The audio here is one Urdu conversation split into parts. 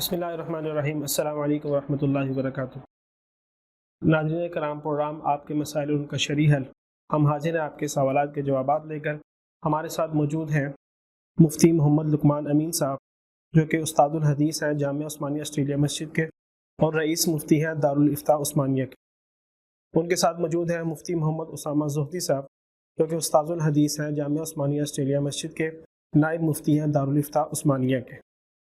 بسم اللہ الرحمن الرحیم۔ السلام علیکم ورحمۃ اللہ وبرکاتہ۔ ناظرین کرام، پروگرام آپ کے مسائل ان کا شرعی حل، ہم حاضر ہیں آپ کے سوالات کے جوابات لے کر۔ ہمارے ساتھ موجود ہیں مفتی محمد لقمان امین صاحب، جو کہ استاد الحدیث ہیں جامعہ عثمانیہ آسٹریلیا مسجد کے اور رئیس مفتی ہیں دارالافتاء عثمانیہ کے۔ ان کے ساتھ موجود ہیں مفتی محمد اسامہ زہدی صاحب، جو کہ استاد الحدیث ہیں جامعہ عثمانیہ آسٹریلیا مسجد کے، نائب مفتی ہیں دارالافتاء عثمانیہ کے۔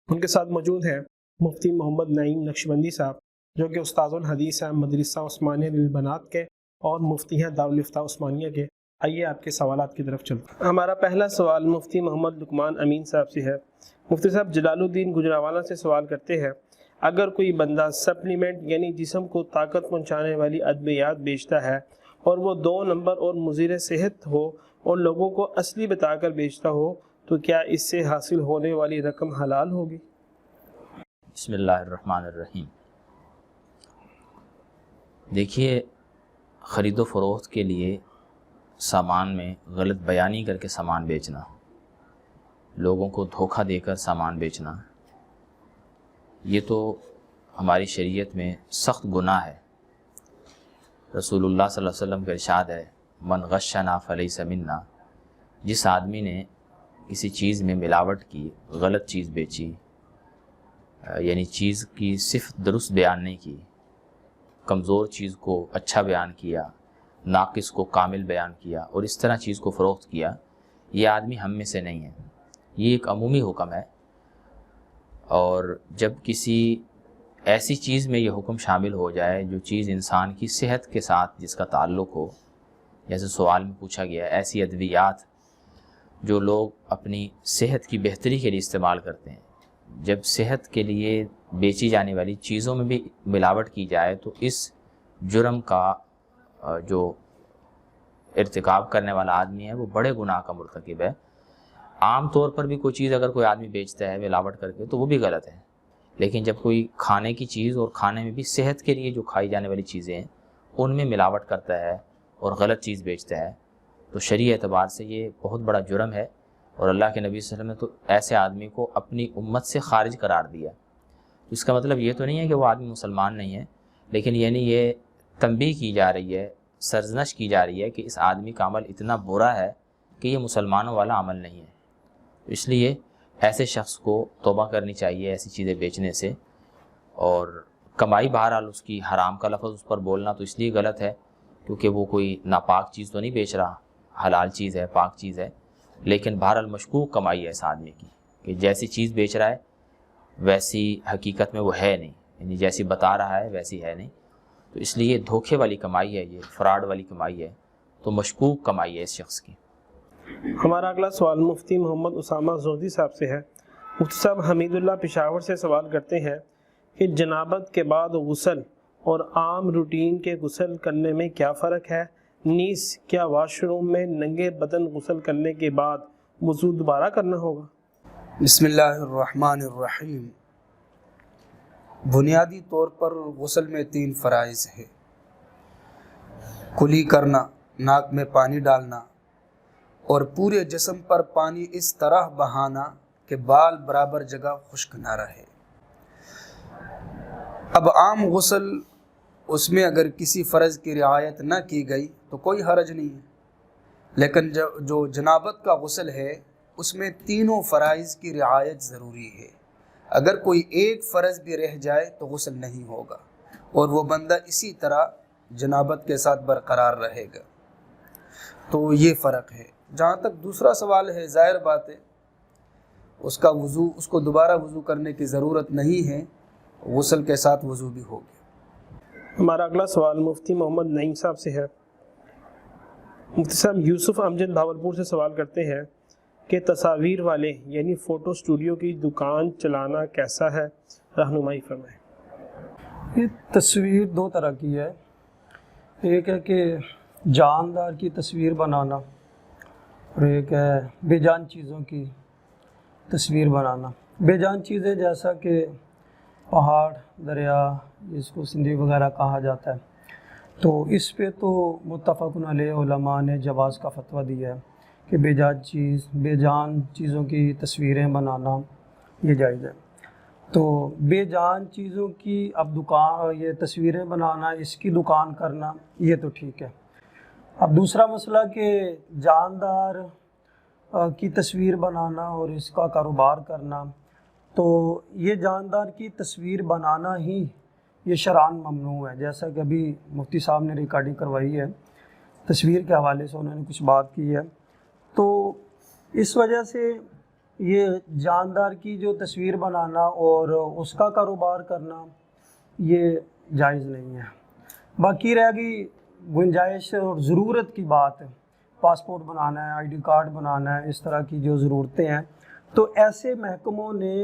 ان کے ساتھ موجود ہیں مفتی محمد نعیم نقشبندی صاحب، جو کہ استاد الحدیث ہیں مدرسہ عثمانیہ للبنات کے اور مفتی ہیں دارالافتاء عثمانیہ کے۔ آئیے آپ کے سوالات کی طرف چلتے ہیں۔ ہمارا پہلا سوال مفتی محمد لقمان امین صاحب سے ہے۔ مفتی صاحب جلال الدین گجرانوالہ سے سوال کرتے ہیں، اگر کوئی بندہ سپلیمنٹ یعنی جسم کو طاقت پہنچانے والی ادویات بیچتا ہے اور وہ 2 نمبر اور مضر صحت ہو اور لوگوں کو اصلی بتا کر بیچتا ہو تو کیا اس سے حاصل ہونے والی رقم حلال ہوگی؟ بسم اللہ الرحمن الرحیم۔ دیکھیے، خرید و فروخت کے لیے سامان میں غلط بیانی کر کے سامان بیچنا، لوگوں کو دھوکہ دے کر سامان بیچنا، یہ تو ہماری شریعت میں سخت گناہ ہے۔ رسول اللہ صلی اللہ علیہ وسلم کا ارشاد ہے، من غشنا فلیس منا۔ جس آدمی نے کسی چیز میں ملاوٹ کی، غلط چیز بیچی، یعنی چیز کی صفت درست بیان نہیں کی، کمزور چیز کو اچھا بیان کیا، ناقص کو کامل بیان کیا اور اس طرح چیز کو فروخت کیا، یہ آدمی ہم میں سے نہیں ہے۔ یہ ایک عمومی حکم ہے، اور جب کسی ایسی چیز میں یہ حکم شامل ہو جائے جو چیز انسان کی صحت کے ساتھ جس کا تعلق ہو، جیسے سوال میں پوچھا گیا، ایسی ادویات جو لوگ اپنی صحت کی بہتری کے لیے استعمال کرتے ہیں، جب صحت کے لیے بیچی جانے والی چیزوں میں بھی ملاوٹ کی جائے تو اس جرم کا جو ارتکاب کرنے والا آدمی ہے وہ بڑے گناہ کا مرتکب ہے۔ عام طور پر بھی کوئی چیز اگر کوئی آدمی بیچتا ہے ملاوٹ کر کے تو وہ بھی غلط ہے، لیکن جب کوئی کھانے کی چیز اور کھانے میں بھی صحت کے لیے جو کھائی جانے والی چیزیں ہیں ان میں ملاوٹ کرتا ہے اور غلط چیز بیچتا ہے تو شرعی اعتبار سے یہ بہت بڑا جرم ہے، اور اللہ کے نبی صلی اللہ علیہ وسلم نے تو ایسے آدمی کو اپنی امت سے خارج قرار دیا۔ اس کا مطلب یہ تو نہیں ہے کہ وہ آدمی مسلمان نہیں ہے، لیکن یعنی یہ تنبیہ کی جا رہی ہے، سرزنش کی جا رہی ہے کہ اس آدمی کا عمل اتنا برا ہے کہ یہ مسلمانوں والا عمل نہیں ہے۔ اس لیے ایسے شخص کو توبہ کرنی چاہیے ایسی چیزیں بیچنے سے، اور کمائی بہرحال اس کی حرام کا لفظ اس پر بولنا تو اس لیے غلط ہے کیونکہ وہ کوئی ناپاک چیز تو نہیں بیچ رہا، حلال چیز ہے، پاک چیز ہے، لیکن بہرحال مشکوک کمائی ہے اس آدمی کی کہ جیسی چیز بیچ رہا ہے ویسی حقیقت میں وہ ہے نہیں، یعنی جیسی بتا رہا ہے ویسی ہے نہیں، تو اس لیے دھوکے والی کمائی ہے، یہ فراڈ والی کمائی ہے، تو مشکوک کمائی ہے اس شخص کی۔ ہمارا اگلا سوال مفتی محمد اسامہ زہدی صاحب سے ہے۔ مفتی صاحب حمید اللہ پشاور سے سوال کرتے ہیں کہ جنابت کے بعد غسل اور عام روٹین کے غسل کرنے میں کیا فرق ہے؟ نیز کیا واش روم میں ننگے بدن غسل کرنے کے بعد وضو دوبارہ کرنا ہوگا؟ بسم اللہ الرحمن الرحیم۔ بنیادی طور پر غسل میں 3 فرائض ہے: کلی کرنا، ناک میں پانی ڈالنا، اور پورے جسم پر پانی اس طرح بہانا کہ بال برابر جگہ خشک نہ رہے۔ اب عام غسل، اس میں اگر کسی فرض کی رعایت نہ کی گئی تو کوئی حرج نہیں ہے، لیکن جو جنابت کا غسل ہے اس میں 3 فرائض کی رعایت ضروری ہے۔ اگر کوئی ایک فرض بھی رہ جائے تو غسل نہیں ہوگا اور وہ بندہ اسی طرح جنابت کے ساتھ برقرار رہے گا۔ تو یہ فرق ہے۔ جہاں تک دوسرا سوال ہے، ظاہر بات ہے اس کو دوبارہ وضو کرنے کی ضرورت نہیں ہے، غسل کے ساتھ وضو بھی ہوگی۔ ہمارا اگلا سوال مفتی محمد نعیم صاحب سے ہے۔ مفتی صاحب یوسف امجد بھاولپور سے سوال کرتے ہیں کہ تصاویر والے یعنی فوٹو اسٹوڈیو کی دکان چلانا کیسا ہے؟ رہنمائی فرمائیں۔ یہ تصویر 2 طرح کی ہے، ایک ہے کہ جاندار کی تصویر بنانا اور ایک ہے بے جان چیزوں کی تصویر بنانا۔ بے جان چیزیں جیسا کہ پہاڑ، دریا، جس کو سندھی وغیرہ کہا جاتا ہے، تو اس پہ تو متفق علیہ علماء نے جواز کا فتویٰ دیا ہے کہ بے جان چیزوں کی تصویریں بنانا یہ جائز ہے۔ تو بے جان چیزوں کی اب دکان، یہ تصویریں بنانا، اس کی دکان کرنا، یہ تو ٹھیک ہے۔ اب دوسرا مسئلہ کہ جاندار کی تصویر بنانا اور اس کا کاروبار کرنا، تو یہ جاندار کی تصویر بنانا ہی یہ شرعاً ممنوع ہے۔ جیسا کہ ابھی مفتی صاحب نے ریکارڈنگ کروائی ہے، تصویر کے حوالے سے انہوں نے کچھ بات کی ہے، تو اس وجہ سے یہ جاندار کی جو تصویر بنانا اور اس کا کاروبار کرنا یہ جائز نہیں ہے۔ باقی رہ گئی گنجائش اور ضرورت کی بات، پاسپورٹ بنانا ہے، آئی ڈی کارڈ بنانا ہے، اس طرح کی جو ضرورتیں ہیں، تو ایسے محکموں نے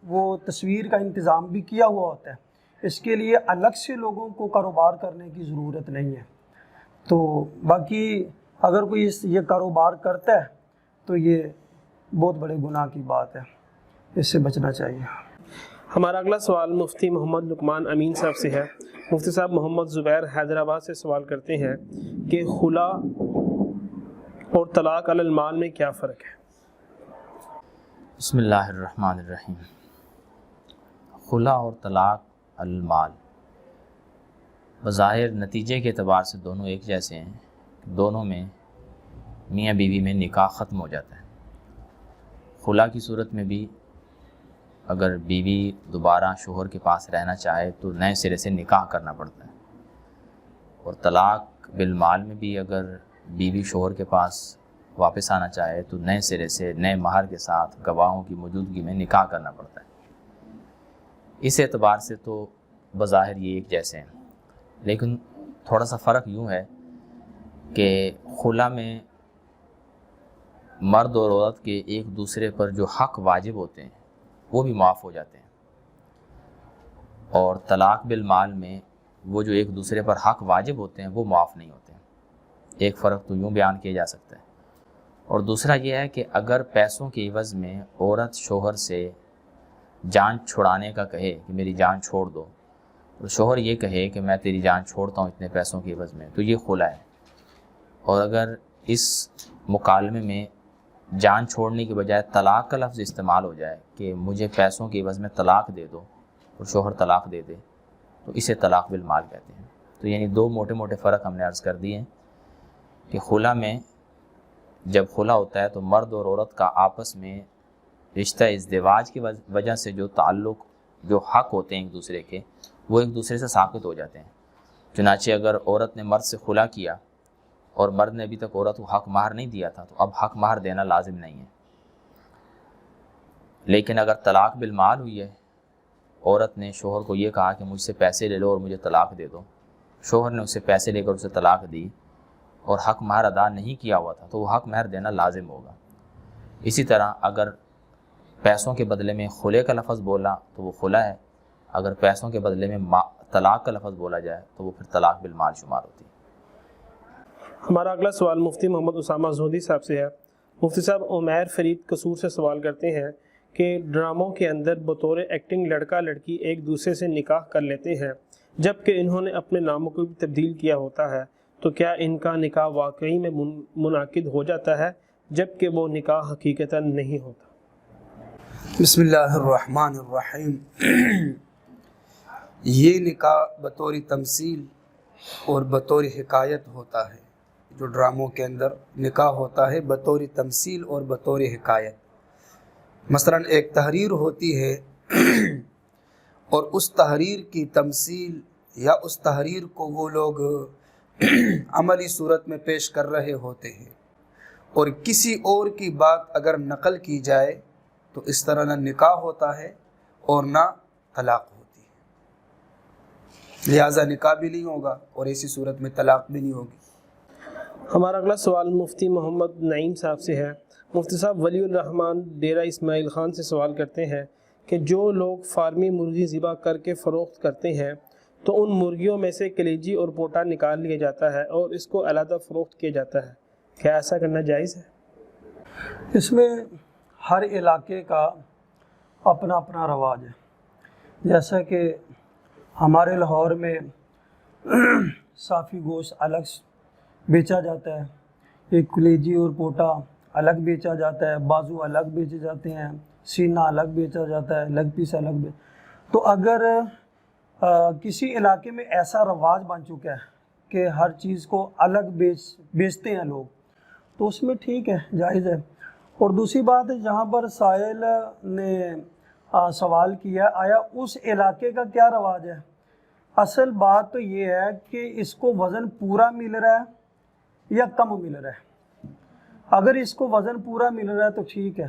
وہ تصویر کا انتظام بھی کیا ہوا ہوتا ہے، اس کے لیے الگ سے لوگوں کو کاروبار کرنے کی ضرورت نہیں ہے۔ تو باقی اگر کوئی یہ کاروبار کرتا ہے تو یہ بہت بڑے گناہ کی بات ہے، اس سے بچنا چاہیے۔ ہمارا اگلا سوال مفتی محمد لقمان امین صاحب سے ہے۔ مفتی صاحب محمد زبیر حیدرآباد سے سوال کرتے ہیں کہ خلا اور طلاق علی المال میں کیا فرق ہے؟ بسم اللہ الرحمن الرحیم۔ خلا اور طلاق علی المال بظاہر نتیجے کے اعتبار سے دونوں ایک جیسے ہیں، دونوں میں میاں بیوی میں نکاح ختم ہو جاتا ہے۔ خلا کی صورت میں بھی اگر بیوی دوبارہ شوہر کے پاس رہنا چاہے تو نئے سرے سے نکاح کرنا پڑتا ہے، اور طلاق بالمال میں بھی اگر بیوی شوہر کے پاس واپس آنا چاہے تو نئے سرے سے نئے مہر کے ساتھ گواہوں کی موجودگی میں نکاح کرنا پڑتا ہے۔ اس اعتبار سے تو بظاہر یہ ایک جیسے ہیں، لیکن تھوڑا سا فرق یوں ہے کہ خلا میں مرد اور عورت کے ایک دوسرے پر جو حق واجب ہوتے ہیں وہ بھی معاف ہو جاتے ہیں، اور طلاق بالمال میں وہ جو ایک دوسرے پر حق واجب ہوتے ہیں وہ معاف نہیں ہوتے ہیں۔ ایک فرق تو یوں بیان کیا جا سکتا ہے، اور دوسرا یہ ہے کہ اگر پیسوں کے عوض میں عورت شوہر سے جان چھڑانے کا کہے کہ میری جان چھوڑ دو، اور شوہر یہ کہے کہ میں تیری جان چھوڑتا ہوں اتنے پیسوں کے عوض میں، تو یہ خلا ہے۔ اور اگر اس مکالمے میں جان چھوڑنے کے بجائے طلاق کا لفظ استعمال ہو جائے کہ مجھے پیسوں کے عوض میں طلاق دے دو، اور شوہر طلاق دے دے، تو اسے طلاق بالمال کہتے ہیں۔ تو یعنی دو موٹے موٹے فرق ہم نے عرض کر دیے ہیں کہ خلا میں جب خلا ہوتا ہے تو مرد اور عورت کا آپس میں رشتہ ازدواج کی وجہ سے جو تعلق، جو حق ہوتے ہیں ایک دوسرے کے، وہ ایک دوسرے سے ثابت ہو جاتے ہیں۔ چنانچہ اگر عورت نے مرد سے خلا کیا اور مرد نے ابھی تک عورت کو حق مہر نہیں دیا تھا تو اب حق مہر دینا لازم نہیں ہے۔ لیکن اگر طلاق بالمال ہوئی ہے، عورت نے شوہر کو یہ کہا کہ مجھ سے پیسے لے لو اور مجھے طلاق دے دو، شوہر نے اسے پیسے لے کر اسے طلاق دی اور حق مہر ادا نہیں کیا ہوا تھا تو وہ حق مہر دینا لازم ہوگا۔ اسی طرح اگر پیسوں کے بدلے میں خلے کا لفظ بولا تو وہ خلا ہے، اگر پیسوں کے بدلے میں طلاق کا لفظ بولا جائے تو وہ پھر طلاق بالمال شمار ہوتی ہے۔ ہمارا اگلا سوال مفتی محمد اسامہ زہدی صاحب سے ہے۔ مفتی صاحب عمیر فرید قصور سے سوال کرتے ہیں کہ ڈراموں کے اندر بطور ایکٹنگ لڑکا لڑکی ایک دوسرے سے نکاح کر لیتے ہیں جبکہ انہوں نے اپنے ناموں کو بھی تبدیل کیا ہوتا ہے، تو کیا ان کا نکاح واقعی میں منعقد ہو جاتا ہے جبکہ وہ نکاح حقیقتاً نہیں ہوتا؟ بسم اللہ الرحمن الرحیم۔ یہ نکاح بطور تمثیل اور بطور حکایت ہوتا ہے۔ جو ڈراموں کے اندر نکاح ہوتا ہے بطور تمثیل اور بطور حکایت۔ مثلا ایک تحریر ہوتی ہے اور اس تحریر کی تمثیل یا اس تحریر کو وہ لوگ عملی صورت میں پیش کر رہے ہوتے ہیں، اور کسی اور کی بات اگر نقل کی جائے تو اس طرح نہ نکاح ہوتا ہے اور نہ طلاق ہوتی ہے، لہٰذا نکاح بھی نہیں ہوگا اور ایسی صورت میں طلاق بھی نہیں ہوگی۔ ہمارا اگلا سوال مفتی محمد نعیم صاحب سے ہے۔ مفتی صاحب ولی الرحمن ڈیرہ اسماعیل خان سے سوال کرتے ہیں کہ جو لوگ فارمی مرغی ذبح کر کے فروخت کرتے ہیں تو ان مرغیوں میں سے کلیجی اور پوٹا نکال لیا جاتا ہے اور اس کو علیحدہ فروخت کیا جاتا ہے، کیا ایسا کرنا جائز ہے؟ اس میں ہر علاقے کا اپنا اپنا رواج ہے۔ جیسا کہ ہمارے لاہور میں صافی گوشت الگ بیچا جاتا ہے، ایک کلیجی اور پوٹا الگ بیچا جاتا ہے، بازو الگ بیچے جاتے ہیں، سینہ الگ بیچا جاتا ہے، لیگ پیس الگ تو اگر کسی علاقے میں ایسا رواج بن چکا ہے کہ ہر چیز کو الگ بیچتے ہیں لوگ، تو اس میں ٹھیک ہے، جائز ہے۔ اور دوسری بات ہے، جہاں پر سائل نے سوال کیا آیا اس علاقے کا کیا رواج ہے، اصل بات تو یہ ہے کہ اس کو وزن پورا مل رہا ہے یا کم مل رہا ہے۔ اگر اس کو وزن پورا مل رہا ہے تو ٹھیک ہے۔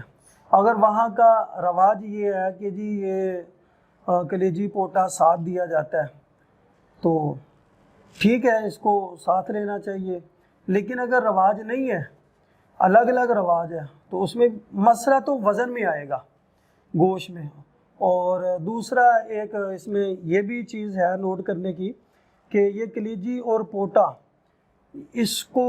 اگر وہاں کا رواج یہ ہے کہ جی یہ کلیجی پوٹا ساتھ دیا جاتا ہے تو ٹھیک ہے، اس کو ساتھ لینا چاہیے۔ لیکن اگر رواج نہیں ہے، الگ الگ رواج ہے، تو اس میں مسئلہ تو وزن میں آئے گا، گوشت میں۔ اور دوسرا ایک اس میں یہ بھی چیز ہے نوٹ کرنے کی کہ یہ کلیجی اور پوٹا، اس کو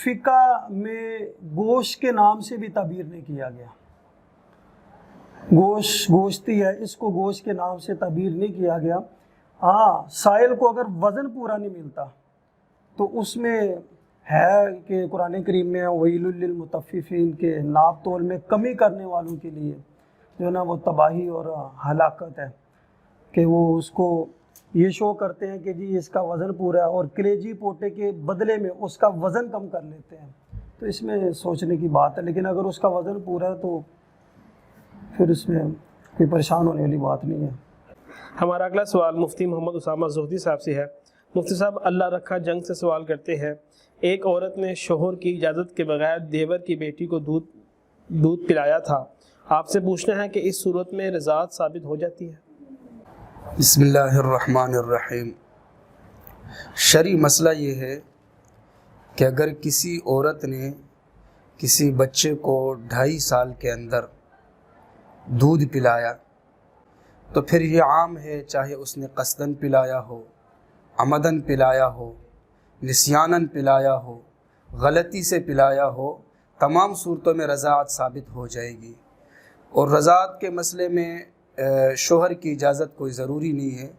فقہ میں گوشت کے نام سے بھی تعبیر نہیں کیا گیا۔ گوشتی ہے، اس کو گوشت کے نام سے تعبیر نہیں کیا گیا۔ ہاں، سائل کو اگر وزن پورا نہیں ملتا تو اس میں ہے کہ قرآن کریم میں ویل للمطففین کے ناپ تول میں کمی کرنے والوں کے لیے جو نا وہ تباہی اور ہلاکت ہے، کہ وہ اس کو یہ شو کرتے ہیں کہ جی اس کا وزن پورا ہے، اور کلیجی پوٹے کے بدلے میں اس کا وزن کم کر لیتے ہیں۔ تو اس میں سوچنے کی بات ہے، لیکن اگر اس کا وزن پورا ہے تو پھر اس میں کوئی پریشان ہونے والی بات نہیں ہے۔ ہمارا اگلا سوال مفتی محمد اسامہ زہدی صاحب سے ہے۔ مفتی صاحب، اللہ رکھا جنگ سے سوال کرتے ہیں، ایک عورت نے شوہر کی اجازت کے بغیر دیور کی بیٹی کو دودھ پلایا تھا، آپ سے پوچھنا ہے کہ اس صورت میں رضاعت ثابت ہو جاتی ہے؟ بسم اللہ الرحمن الرحیم۔ شرعی مسئلہ یہ ہے کہ اگر کسی عورت نے کسی بچے کو 2.5 سال کے اندر دودھ پلایا تو پھر یہ عام ہے، چاہے اس نے قصداً پلایا ہو، عمداً پلایا ہو، نسیاناً پلایا ہو، غلطی سے پلایا ہو، تمام صورتوں میں رضاعت ثابت ہو جائے گی۔ اور رضاعت کے مسئلے میں شوہر کی اجازت کوئی ضروری نہیں ہے،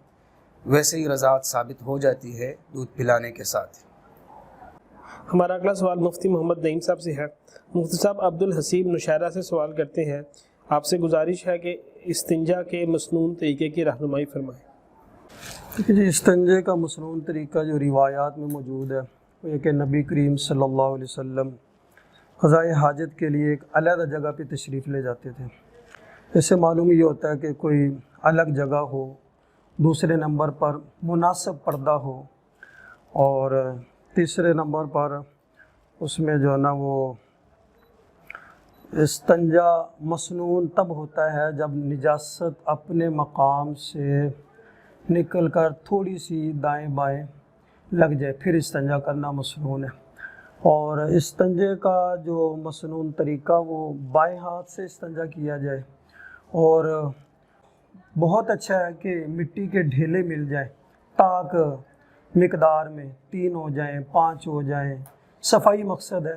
ویسے ہی رضاعت ثابت ہو جاتی ہے دودھ پلانے کے ساتھ۔ ہمارا اگلا سوال مفتی محمد نعیم صاحب سے ہے۔ مفتی صاحب، عبد الحسیب نشیرہ سے سوال کرتے ہیں، آپ سے گزارش ہے کہ استنجا کے مسنون طریقے کی رہنمائی فرمائیں۔ جی، استنجے کا مسنون طریقہ جو روایات میں موجود ہے وہ یہ کہ نبی کریم صلی اللہ علیہ وسلم قضائے حاجت کے لیے ایک علیحدہ جگہ پہ تشریف لے جاتے تھے۔ اس سے معلوم یہ ہوتا ہے کہ کوئی الگ جگہ ہو، دوسرے نمبر پر مناسب پردہ ہو، اور تیسرے نمبر پر اس میں جو ہے نا وہ استنجا مسنون تب ہوتا ہے جب نجاست اپنے مقام سے نکل کر تھوڑی سی دائیں بائیں لگ جائے، پھر استنجا کرنا مسنون ہے۔ اور استنجے کا جو مسنون طریقہ وہ بائیں ہاتھ سے استنجا کیا جائے، اور بہت اچھا ہے کہ مٹی کے ڈھیلے مل جائیں، تاک مقدار میں 3 ہو جائیں، 5 ہو جائیں، صفائی مقصد ہے۔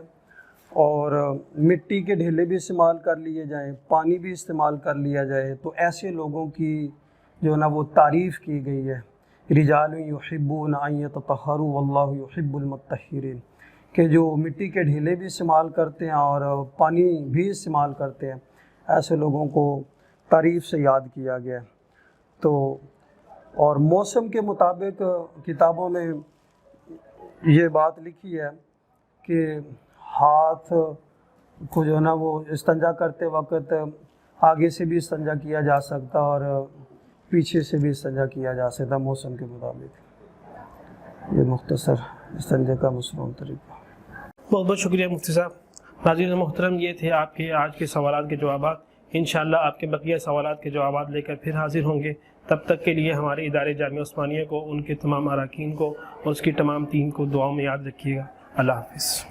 اور مٹی کے ڈھیلے بھی استعمال کر لیے جائیں، پانی بھی استعمال کر لیا جائے، تو ایسے لوگوں کی جو نا وہ تعریف کی گئی ہے، رجال یحبون ان یتطہروا واللہ یحب المطہرین، کہ جو مٹی کے ڈھیلے بھی استعمال کرتے ہیں اور پانی بھی استعمال کرتے ہیں، ایسے لوگوں کو تعریف سے یاد کیا گیا ہے۔ تو اور موسم کے مطابق کتابوں میں یہ بات لکھی ہے کہ ہاتھ کو جو ہے نا وہ استنجا کرتے وقت آگے سے بھی استنجا کیا جا سکتا اور پیچھے سے بھی استنجا کیا جا سکتا موسم کے مطابق۔ یہ مختصر استنجا کا مسنون طریقہ۔ بہت بہت شکریہ مفتی صاحب۔ ناظرین محترم، یہ تھے آپ کے آج کے سوالات کے جوابات۔ انشاءاللہ آپ کے بقیہ سوالات کے جوابات لے کر پھر حاضر ہوں گے۔ تب تک کے لیے ہمارے ادارے جامعہ عثمانیہ کو، ان کے تمام اراکین کو اور اس کی تمام ٹیم کو دعاؤں میں یاد رکھیے گا۔ اللہ حافظ۔